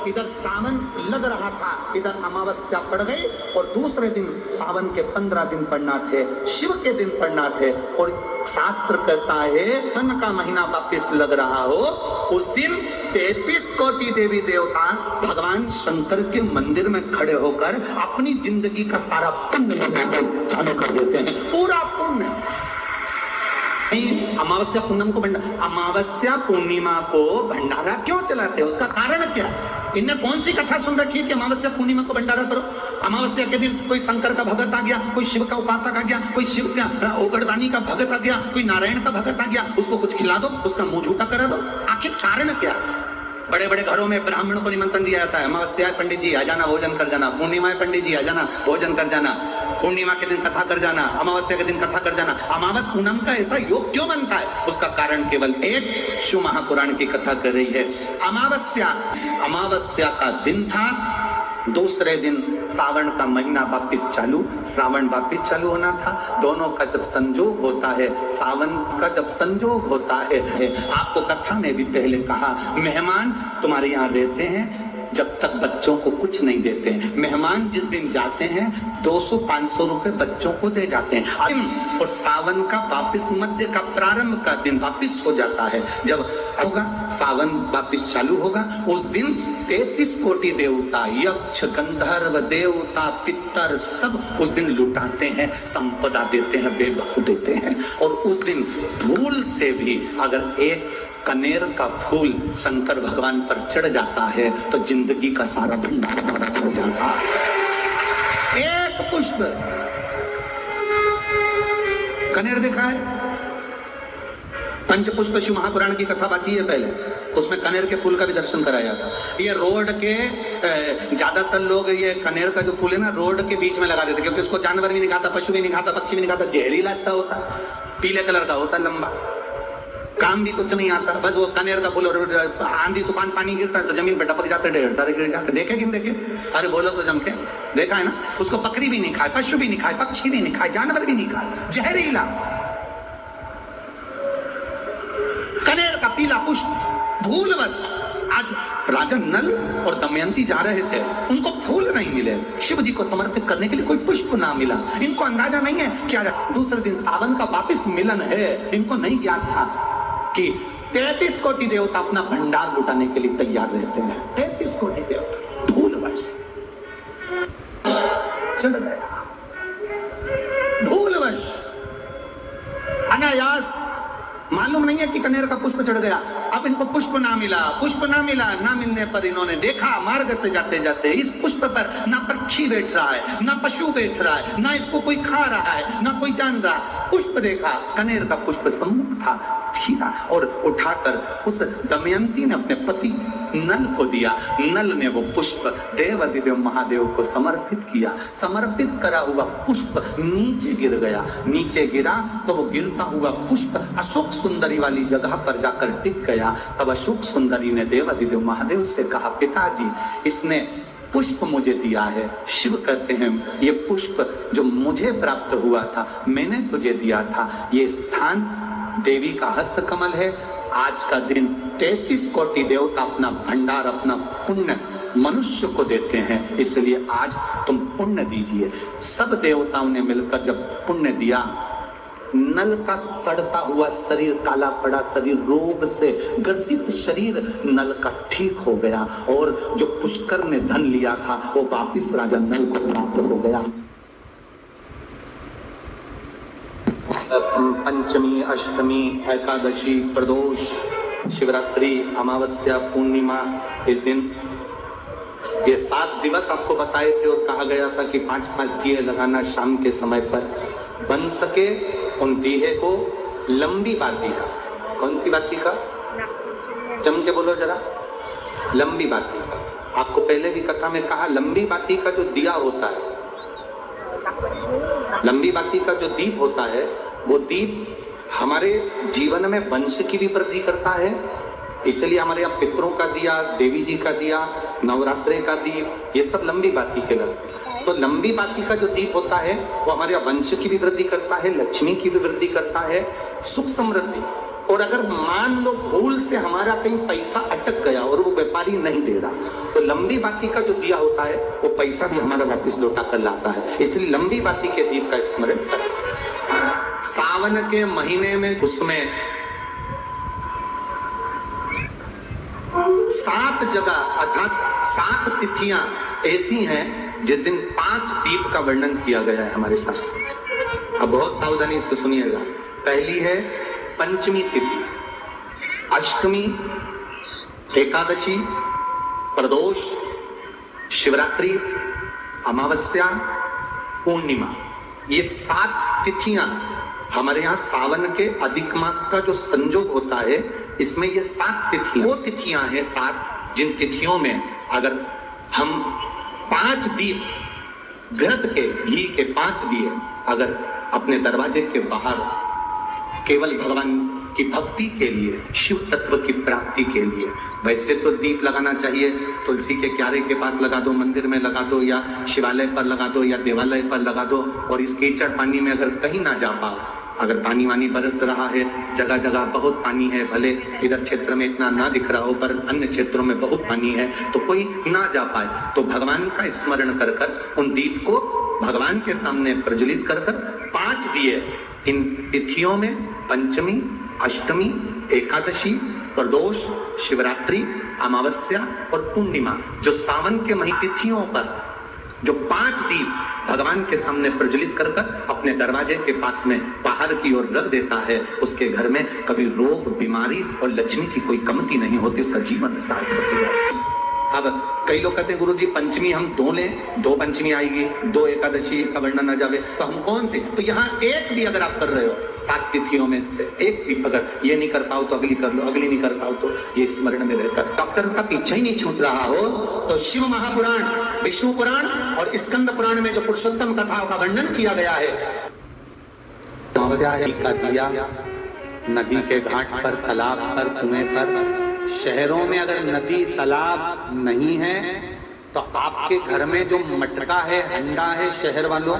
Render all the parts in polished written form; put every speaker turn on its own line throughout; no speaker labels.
इधर सावन लग रहा था, इधर अमावस्या पड़ गई और दूसरे दिन सावन के 15 दिन पड़ना थे, शिव के दिन पड़ना थे। और शास्त्र कहता है मन का महीना वापिस लग रहा हो, उस दिन 33 कोटि देवी देवता भगवान शंकर के मंदिर में खड़े होकर अपनी जिंदगी का सारा पुण्य चालू कर देते हैं, पूरा पुण्य। अमावस्या पूनम को अमावस्या पूर्णिमा को भंडारा क्यों चलाते हैं, उसका कारण क्या? इनने कौन सी कथा सुन रखी है कि अमावस्या पूर्णिमा को भंडारा करो? अमावस्या के दिन कोई शंकर का भगत आ गया, कोई शिव का उपासक आ गया, कोई शिव का ओगड़दानी का भगत आ गया, कोई नारायण का भगत आ गया, उसको कुछ खिला दो, उसका मुंह झूठा करा दो। आखिर कारण क्या? बड़े बड़े घरों में ब्राह्मणों को निमंत्रण दिया जाता है, अमावस्या पंडित जी आ जाना भोजन कर जाना, पूर्णिमा पंडित जी आ जाना भोजन कर जाना, पूर्णिमा के दिन कथा कर जाना, अमावस्या के दिन कथा कर जाना। अमावस पूनम का ऐसा योग क्यों बनता है? उसका कारण केवल एक, शिव महापुराण की कथा कर रही है। अमावस्या का दिन था, दूसरे दिन सावन का महीना वापिस चालू, श्रावण वापिस चालू होना था। दोनों का जब संजोग होता है, सावन का जब संजोग होता है, आपको कथा में भी पहले कहा, मेहमान तुम्हारे यहाँ रहते हैं जब तक बच्चों को कुछ नहीं देते हैं। मेहमान जिस दिन जाते हैं 200-500 रुपए बच्चों को दे जाते हैं। और सावन का वापिस मध्य का प्रारंभ का दिन वापिस हो जाता है, जब होगा सावन वापिस चालू होगा, उस दिन 33 कोटि देवता, यक्ष, गंधर्व, देवता, पितर सब उस दिन लुटाते हैं, संपदा देते हैं, बेबकू देते हैं। और उस दिन भूल से भी अगर एक कनेर का फूल शंकर भगवान पर चढ़ जाता है तो जिंदगी का सारा भंडार हो जाता है। एक पुष्प कनेर देखा है? पंचपुष्प शिव महापुराण की कथा बाकी है पहले, उसमें कनेर के फूल का भी दर्शन कराया था। ये रोड के ज्यादातर लोग ये कनेर का जो फूल है ना रोड के बीच में लगा देते, क्योंकि उसको जानवर भी नहीं खाता, पशु भी नहीं खाता, पक्षी भी नहीं खाता, जहरीला होता है, पीले कलर का होता है, लंबा, काम भी कुछ नहीं आता, बस वो कनेर का फूल। और आंधी तूफान पानी गिरता है तो जमीन पे टपक जाते, ढेर सारे गिर जाते। देखे कि देखे? अरे बोलो तो जम के देखा है ना? उसको बकरी भी नहीं खाए, पशु भी नहीं खाए, पक्षी भी नहीं खाए, जानवर भी नहीं खाए, जहरीला कनेर का पीला पुष्प। भूलवश आज राजा नल और दमयंती जा रहे थे, उनको फूल नहीं मिले, शिव जी को समर्पित करने के लिए कोई पुष्प ना मिला। इनको अंदाजा नहीं है क्या दूसरे दिन सावन का वापिस मिलन है। इनको नहीं ज्ञात था कि 33 कोटि देवता अपना भंडार लुटाने के लिए तैयार रहते हैं। 33 कोटि देवता भूलवश चढ़ गया, भूलवश अनायास, मालूम नहीं है कि कनेर का पुष्प चढ़ गया। अब इनको पुष्प ना मिला, पुष्प ना मिला, ना मिलने पर इन्होंने देखा मार्ग से जाते जाते इस पुष्प पर ना पक्षी बैठ रहा है, ना पशु बैठ रहा है, ना इसको कोई खा रहा है, ना कोई जान रहा। पुष्प देखा, कनेर का पुष्प सम्मुख था, छीना और उठाकर उस दमयंती ने अपने पति नल को दिया। नल ने वो पुष्प देवाधिदेव महादेव को समर्पित किया। समर्पित करा हुआ पुष्प नीचे गिर गया, नीचे गिरा तो वो गिरता हुआ पुष्प अशोक सुंदरी वाली जगह पर जाकर टिक गया। तब अशोक सुंदरी ने देवाधिदेव महादेव से कहा, पिताजी इसने पुष्प मुझे दिया है। शिव कहते हैं ये पुष्प जो मुझे प्राप्त हुआ था मैंने तुझे दिया था, ये स्थान देवी का हस्त कमल है। आज का दिन 33 कोटि देवता अपना भंडार, अपना पुण्य मनुष्य को देते हैं, इसलिए आज तुम पुण्य दीजिए। सब देवताओं ने मिलकर जब पुण्य दिया, नल का सड़ता हुआ शरीर, काला पड़ा शरीर, रोग से ग्रसित शरीर नल का ठीक हो गया और जो पुष्कर ने धन लिया था वो वापिस राजा नल को प्राप्त हो गया। पंचमी, अष्टमी, एकादशी, प्रदोष, शिवरात्रि, अमावस्या, पूर्णिमा, इस दिन ये 7 दिवस आपको बताए थे और कहा गया था कि 5-5 दिए लगाना शाम के समय पर। बन सके उन दिए को लंबी बाती का, कौन सी बाती का? जम के बोलो जरा, लंबी बाती का। आपको पहले भी कथा में कहा, लंबी बाती का जो दिया होता है, लंबी बाती का जो दीप होता है, वो दीप हमारे जीवन में वंश की भी वृद्धि करता है। इसलिए हमारे यहाँ पितरों का दिया, देवी जी का दिया, नवरात्रे का दीप, ये सब लंबी बाती के लगते हैं। तो लंबी बाती का जो दीप होता है वो हमारे यहाँ वंश की भी वृद्धि करता है, लक्ष्मी की भी वृद्धि करता है, सुख समृद्धि और अगर मान लो भूल से हमारा कहीं पैसा अटक गया और वो व्यापारी नहीं दे रहा, तो लंबी बाती का जो दिया होता है वो पैसा भी हमारा वापिस लौटा कर लाता है। इसलिए लंबी बाती के दीप का स्मरण करें। सावन के महीने में उसमें 7 जगह अर्थात 7 तिथियां ऐसी हैं जिस दिन 5 दीप का वर्णन किया गया है हमारे शास्त्र में। अब बहुत सावधानी से सुनिएगा। पहली है पंचमी तिथि, अष्टमी, एकादशी, प्रदोष, शिवरात्रि, अमावस्या, पूर्णिमा। ये 7 तिथियां हमारे यहाँ सावन के अधिक मास का जो संयोग होता है, इसमें ये 7 तिथियां वो तिथियां हैं 7 जिन तिथियों में अगर हम 5 दीप घृत के घी के 5 दिए अगर अपने दरवाजे के बाहर केवल भगवान की भक्ति के लिए, शिव तत्व की प्राप्ति के लिए, वैसे तो दीप लगाना चाहिए तुलसी के क्यारे के पास लगा दो, मंदिर में लगा दो, या शिवालय पर लगा दो, या देवालय पर लगा दो। और इस कीचड़ पानी में अगर कहीं ना जा पाओ, अगर पानी वानी बरस रहा है, जगह जगह बहुत पानी है, भले इधर क्षेत्र में इतना ना दिख रहा हो पर अन्य क्षेत्रों में बहुत पानी है, तो कोई ना जा पाए तो भगवान का स्मरण कर कर उन दीप को भगवान के सामने प्रज्वलित कर कर 5 दिए इन तिथियों में पंचमी, अष्टमी, एकादशी, प्रदोष, शिवरात्रि, अमावस्या और पूर्णिमा, जो सावन के मही तिथियों पर जो 5 दीप भगवान के सामने प्रज्वलित कर कर अपने दरवाजे के पास में बाहर की ओर रख देता है, उसके घर में कभी रोग, बीमारी और लक्ष्मी की कोई कमती नहीं होती, उसका जीवन सार्थक हो जाता है। अब कई लोग कहते हैं गुरुजी पंचमी हम 2 लें, 2 पंचमी आएगी, 2 एकादशी का वर्णन न जावे, तो हम कौन सी? तो यहाँ एक भी अगर आप कर रहे हो 7 तिथियों में एक भी, अगर ये नहीं कर पाओ तो अगली कर लो, अगली नहीं कर पाओ तो ये स्मरण में रहकर डॉक्टर का पीछा ही नहीं छूट रहा हो, तो शिव महापुराण, विष्णु पुराण और स्कंद पुराण में जो पुरुषोत्तम कथाओं का वर्णन किया गया है, का दिया नदी के घाट पर, तालाब पर, कुएं पर। शहरों में अगर नदी तालाब नहीं है तो आपके घर में जो मटका है, हंडा है, शहर वालों,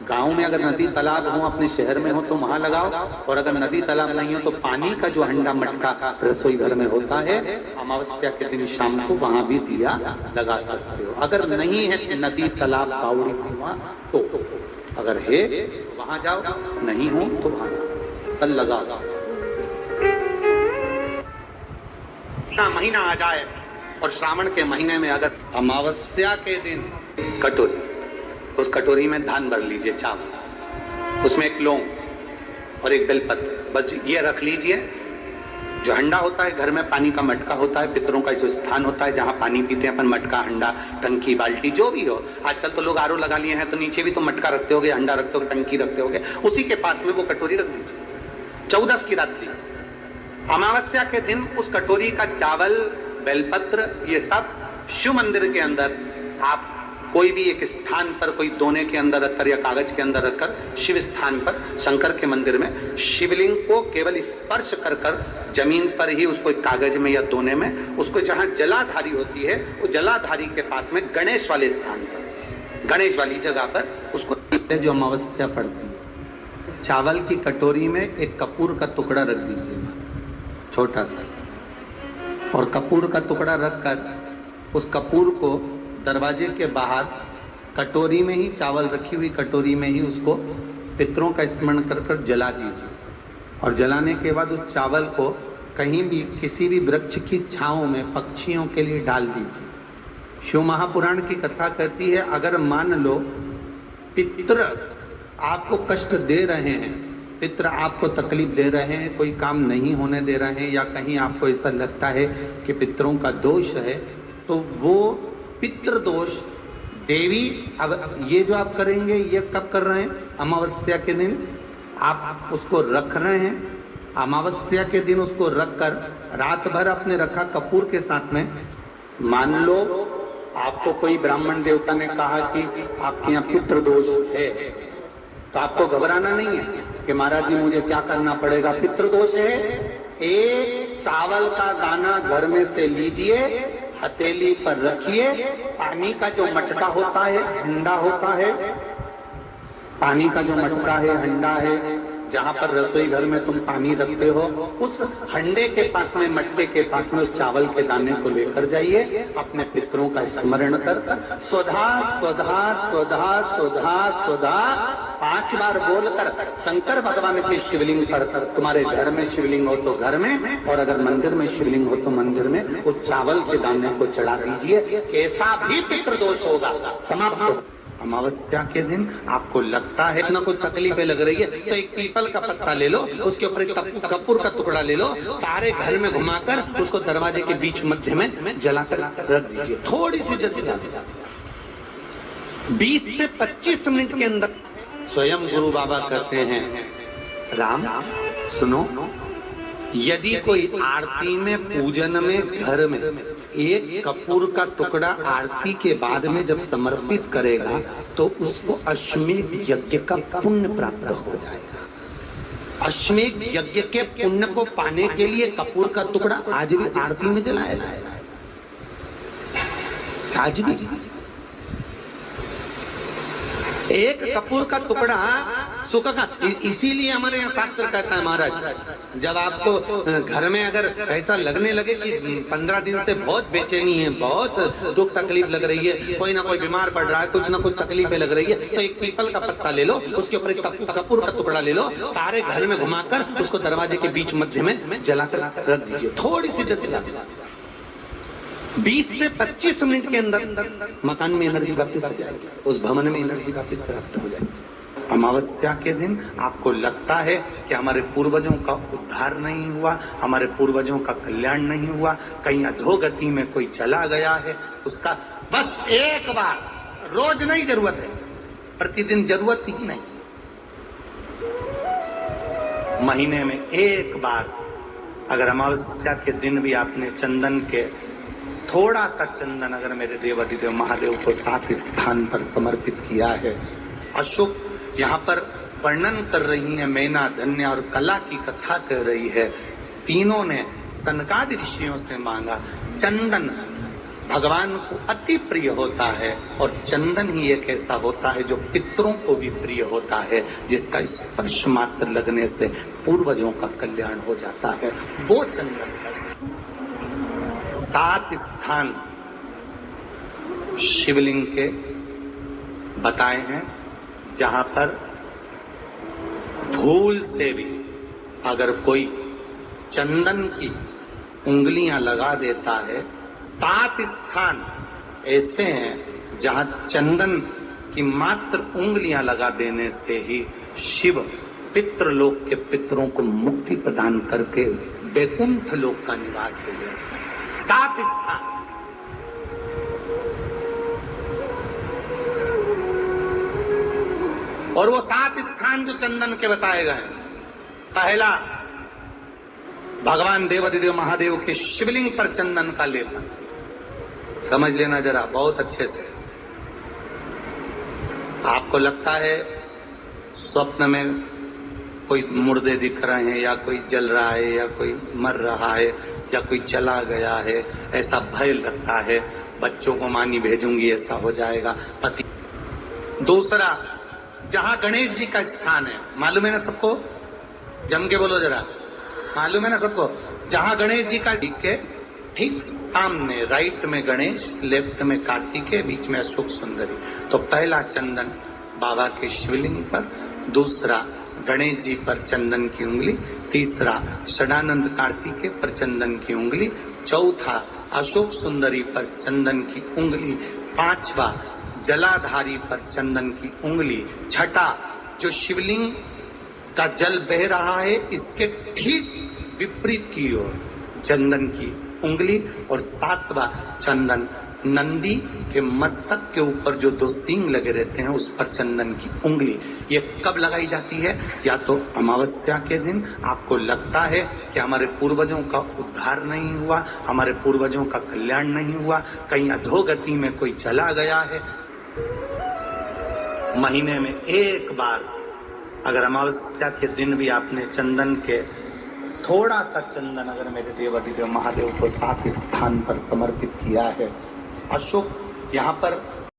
गांव में अगर नदी तालाब हो, अपने शहर में हो तो वहां लगाओ, और अगर नदी तालाब नहीं हो तो पानी का जो हंडा मटका रसोई घर में होता है, अमावस्या के दिन शाम को वहां भी दिया लगा सकते हो। अगर नहीं है नदी तालाब बावड़ी कुआं तो अगर है वहां जाओ, नहीं हो तो वहां कल लगा। महीना आ जाए और श्रावण के महीने में अगर अमावस्या के दिन कटोरी, उस कटोरी में धान भर लीजिए, चावल, उसमें एक लौंग और एक बेलपत्र, बस ये रख लीजिए। जो हंडा होता है घर में, पानी का मटका होता है, पितरों का जो स्थान होता है जहाँ पानी पीते हैं अपन, मटका, हंडा, टंकी, बाल्टी, जो भी हो। आजकल तो लोग आरओ लगा लिए हैं तो नीचे भी तो मटका रखते होगे, हंडा रखते होगे, टंकी रखते होगे, उसी के पास में वो कटोरी रख दीजिए। 14 की रात्रि अमावस्या के दिन उस कटोरी का चावल, बेलपत्र, ये सब शिव मंदिर के अंदर आप कोई भी एक स्थान पर, कोई दोने के अंदर रखकर या कागज के अंदर रखकर, शिव स्थान पर, शंकर के मंदिर में शिवलिंग को केवल स्पर्श कर कर जमीन पर ही उसको कागज में या दोने में, उसको जहां जलाधारी होती है वो जलाधारी के पास में गणेश वाले स्थान पर, गणेश वाली जगह पर उसको, जो अमावस्या पड़ती है, चावल की कटोरी में एक कपूर का टुकड़ा रख दीजिए, छोटा सा, और कपूर का टुकड़ा रखकर उस कपूर को दरवाजे के बाहर कटोरी में ही, चावल रखी हुई कटोरी में ही उसको पितरों का स्मरण कर कर जला दीजिए। और जलाने के बाद उस चावल को कहीं भी किसी भी वृक्ष की छांव में पक्षियों के लिए डाल दीजिए। शिव महापुराण की कथा कहती है, अगर मान लो पितृ आपको कष्ट दे रहे हैं, पितृ आपको तकलीफ दे रहे हैं, कोई काम नहीं होने दे रहे हैं, या कहीं आपको ऐसा लगता है कि पितरों का दोष है, तो वो पितृदोष देवी, अब ये जो आप करेंगे ये कब कर रहे हैं? अमावस्या के दिन आप उसको रख रहे हैं। अमावस्या के दिन उसको रखकर रात भर आपने रखा कपूर के साथ में। मान लो आपको कोई ब्राह्मण देवता ने कहा कि आपके यहाँ पितृदोष है, तो आपको घबराना नहीं है कि महाराज जी मुझे क्या करना पड़ेगा, पितृदोष है। एक चावल का दाना घर में से लीजिए, हथेली पर रखिए, पानी का जो मटका होता है, हंडा होता है, पानी का जो मटका है, हंडा है, जहाँ पर रसोई घर में तुम पानी रखते हो, उस हंडे के पास में, मटके के पास में उस चावल के दाने को लेकर जाइए, अपने पितरों का स्मरण कर स्वधा स्वधा स्वधा स्वधा स्वधा 5 बार बोलकर शंकर भगवान के शिवलिंग पर, तुम्हारे घर में शिवलिंग हो तो घर में, और अगर मंदिर में शिवलिंग हो तो मंदिर में, उस चावल के दाने को चढ़ा दीजिए। कैसा भी पितृदोष होगा समाप्त। अमावस्या के दिन आपको लगता है कुछ ना कुछ तकलीफें लग रही है, तो एक पीपल का पत्ता ले लो, उसके ऊपर एक कपूर का टुकड़ा ले लो, सारे घर में घुमाकर उसको दरवाजे के बीच मध्य में जलाकर रख दीजिए। थोड़ी सी जल जला 20 से 25 मिनट के अंदर। स्वयं गुरु बाबा कहते हैं, राम सुनो, यदि कोई आरती में, पूजन में, घर में एक कपूर का टुकड़ा आरती के बाद में जब समर्पित करेगा तो उसको अश्वमेध यज्ञ का पुण्य प्राप्त हो जाएगा। अश्वमेध यज्ञ के पुण्य को पाने के लिए कपूर का टुकड़ा आज भी आरती में जलाया जाएगा, आज भी। एक कपूर का टुकड़ा सुख का, इसीलिए हमारे यहाँ शास्त्र कहता है महाराज, जब आपको घर में अगर ऐसा लगने लगे कि 15 दिन से बहुत बेचैनी है, बहुत दुख तकलीफ लग रही है, कोई ना कोई बीमार पड़ रहा है, कुछ ना कुछ तकलीफें लग रही है, तो एक पीपल का पत्ता ले लो, उसके ऊपर एक कपूर का टुकड़ा ले लो, सारे घर में घुमाकर उसको दरवाजे के बीच मध्य में जलाकर रख दीजिए। थोड़ी सी देर जला, 20 से 25 मिनट के अंदर मकान में एनर्जी वापस आ जाएगी, उस भवन में एनर्जी वापस प्राप्त हो जाएगी। अमावस्या के दिन आपको लगता है कि हमारे पूर्वजों का उद्धार नहीं हुआ, हमारे पूर्वजों का कल्याण नहीं हुआ, कहीं अधोगति में कोई चला गया है, उसका बस एक बार, रोज नहीं जरूरत है, प्रतिदिन जरूरत ही नहीं, महीने में एक बार अगर अमावस्या के दिन भी आपने चंदन के थोड़ा सा चंदन अगर मेरे देवाधिदेव महादेव को 7 स्थान पर समर्पित किया है। अशोक यहाँ पर वर्णन कर रही है, मैना, धन्य और कला की कथा कर रही है। तीनों ने सनकादि ऋषियों से मांगा। चंदन भगवान को अति प्रिय होता है और चंदन ही एक ऐसा होता है जो पितरों को भी प्रिय होता है, जिसका स्पर्श मात्र लगने से पूर्वजों का कल्याण हो जाता है। वो चंदन का 7 स्थान शिवलिंग के बताए हैं, जहां पर भूल से भी अगर कोई चंदन की उंगलियां लगा देता है, 7 स्थान ऐसे हैं जहां चंदन की मात्र उंगलियां लगा देने से ही शिव पितृलोक के पितरों को मुक्ति प्रदान करके वैकुंठ लोक का निवास दे देते हैं। 7 स्थान। और वो 7 स्थान जो चंदन के बताए गए, पहला भगवान देवाधिदेव महादेव के शिवलिंग पर चंदन का लेपन। समझ लेना जरा बहुत अच्छे से। आपको लगता है स्वप्न में कोई मुर्दे दिख रहे हैं, या कोई जल रहा है, या कोई मर रहा है, या कोई चला गया है, ऐसा भय लगता है, बच्चों को मानी भेजूंगी ऐसा हो जाएगा, पति। दूसरा, जहां गणेश जी का स्थान है, मालूम है ना सबको? जम के बोलो जरा, मालूम है ना सबको? जहां गणेश जी का के ठीक सामने, राइट में गणेश, लेफ्ट में कार्तिकेय, बीच में अशोक सुंदरी। तो पहला चंदन बाबा के शिवलिंग पर, दूसरा गणेश जी पर चंदन की उंगली, तीसरा षडानंद कार्तिकेय पर चंदन की उंगली, चौथा अशोक सुंदरी पर चंदन की उंगली, पांचवा जलाधारी पर चंदन की उंगली, छठा जो शिवलिंग का जल बह रहा है इसके ठीक विपरीत की ओर चंदन की उंगली, और 7वां चंदन नंदी के मस्तक के ऊपर जो 2 सींग लगे रहते हैं उस पर चंदन की उंगली। ये कब लगाई जाती है? या तो अमावस्या के दिन आपको लगता है कि हमारे पूर्वजों का उद्धार नहीं हुआ, हमारे पूर्वजों का कल्याण नहीं हुआ, कहीं अधोगति में कोई चला गया है, महीने में एक बार अगर अमावस्या के दिन भी आपने चंदन के थोड़ा सा चंदन अगर मेरे देवाधिदेव महादेव को 7 स्थान पर समर्पित किया है। अशोक यहाँ पर